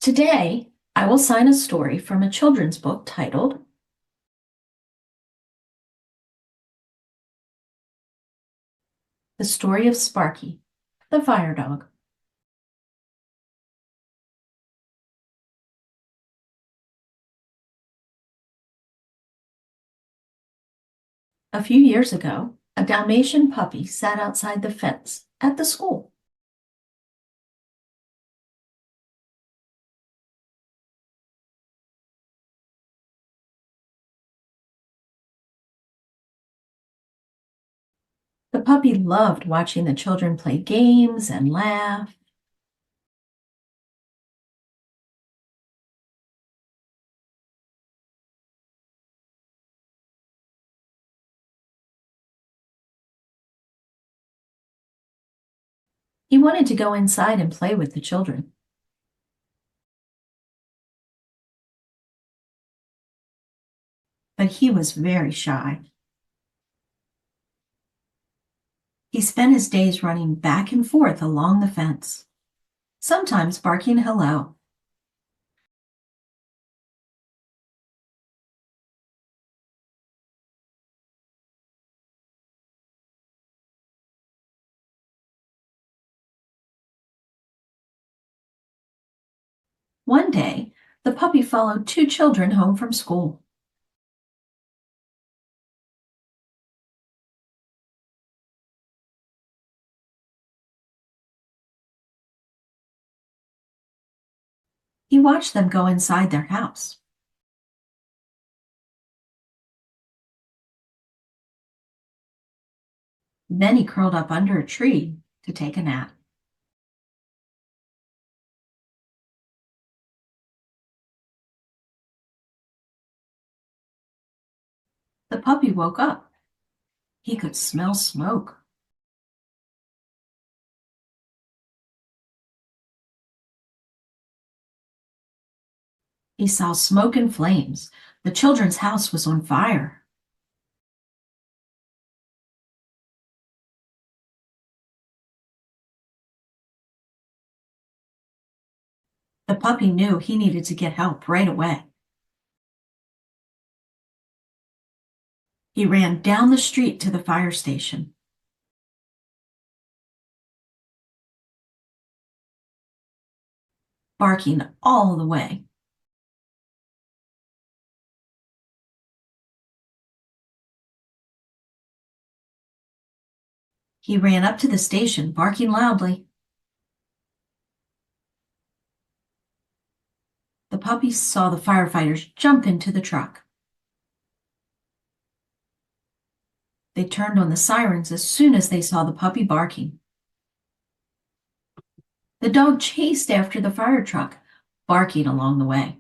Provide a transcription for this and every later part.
Today, I will sign a story from a children's book titled The Story of Sparky, the Fire Dog. A few years ago, a Dalmatian puppy sat outside the fence at the school. The puppy loved watching the children play games and laugh. He wanted to go inside and play with the children. But he was very shy. He spent his days running back and forth along the fence, sometimes barking hello. One day, the puppy followed two children home from school. He watched them go inside their house. Then he curled up under a tree to take a nap. The puppy woke up. He could smell smoke. He saw smoke and flames. The children's house was on fire. The puppy knew he needed to get help right away. He ran down the street to the fire station. Barking all the way. He ran up to the station, barking loudly. The puppy saw the firefighters jump into the truck. They turned on the sirens as soon as they saw the puppy barking. The dog chased after the fire truck, barking along the way.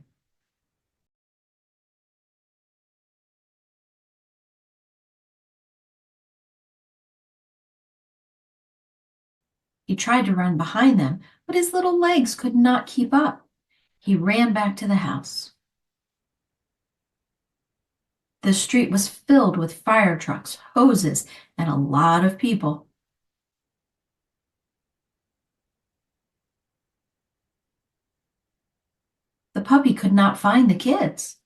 He tried to run behind them, but his little legs could not keep up. He ran back to the house. The street was filled with fire trucks, hoses, and a lot of people. The puppy could not find the kids.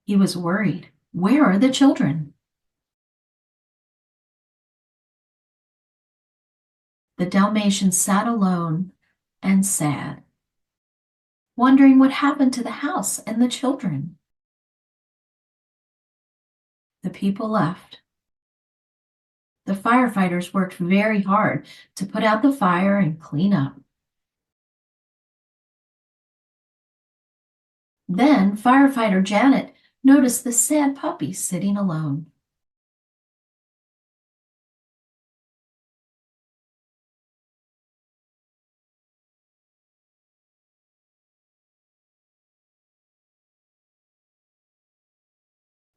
He was worried. Where are the children? The Dalmatian sat alone and sad, wondering what happened to the house and the children. The people left. The firefighters worked very hard to put out the fire and clean up. Then firefighter Janet noticed the sad puppy sitting alone.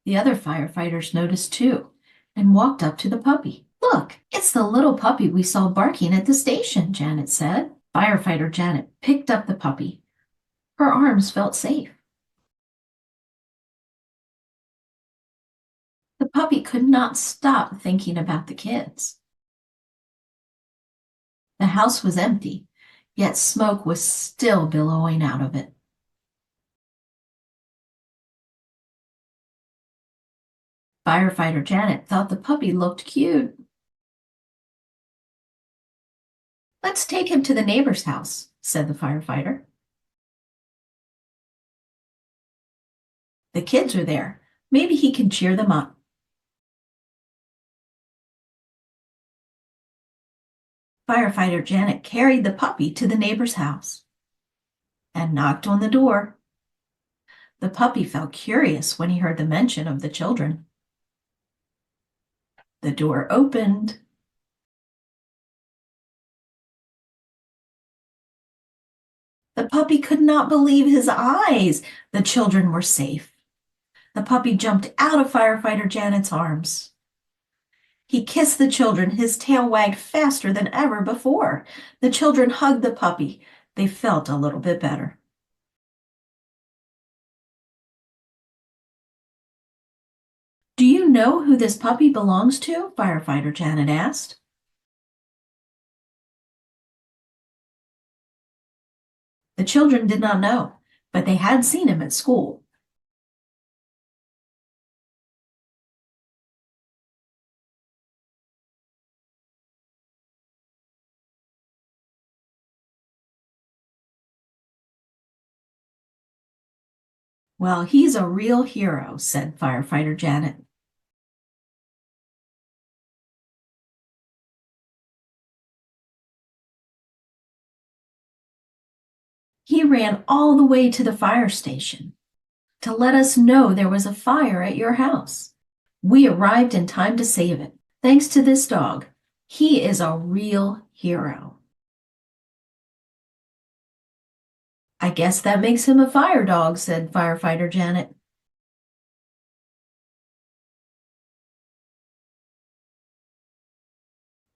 The other firefighters noticed too and walked up to the puppy. "Look, it's the little puppy we saw barking at the station," Janet said. Firefighter Janet picked up the puppy. Her arms felt safe. The puppy could not stop thinking about the kids. The house was empty, yet smoke was still billowing out of it. Firefighter Janet thought the puppy looked cute. "Let's take him to the neighbor's house," said the firefighter. "The kids are there. Maybe he can cheer them up." Firefighter Janet carried the puppy to the neighbor's house and knocked on the door. The puppy felt curious when he heard the mention of the children. The door opened. The puppy could not believe his eyes. The children were safe. The puppy jumped out of Firefighter Janet's arms. He kissed the children. His tail wagged faster than ever before. The children hugged the puppy. They felt a little bit better. "Do you know who this puppy belongs to?" Firefighter Janet asked. The children did not know, but they had seen him at school. "Well, he's a real hero," said Firefighter Janet. "He ran all the way to the fire station to let us know there was a fire at your house. We arrived in time to save it, thanks to this dog. He is a real hero." "I guess that makes him a fire dog," said Firefighter Janet.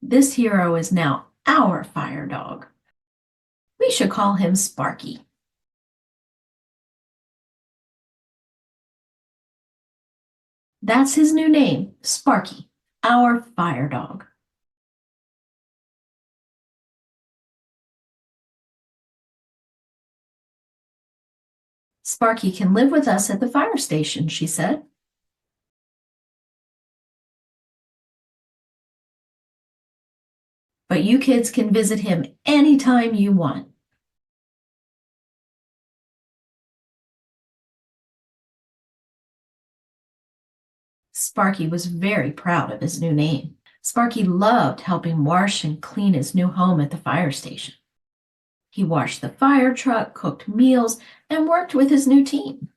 "This hero is now our fire dog. We should call him Sparky." That's his new name, Sparky, our fire dog. "Sparky can live with us at the fire station," she said. "But you kids can visit him anytime you want." Sparky was very proud of his new name. Sparky loved helping wash and clean his new home at the fire station. He washed the fire truck, cooked meals, and worked with his new team.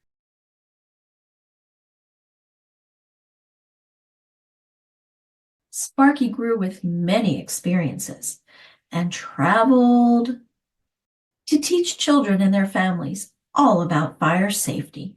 Sparky grew with many experiences and traveled to teach children and their families all about fire safety.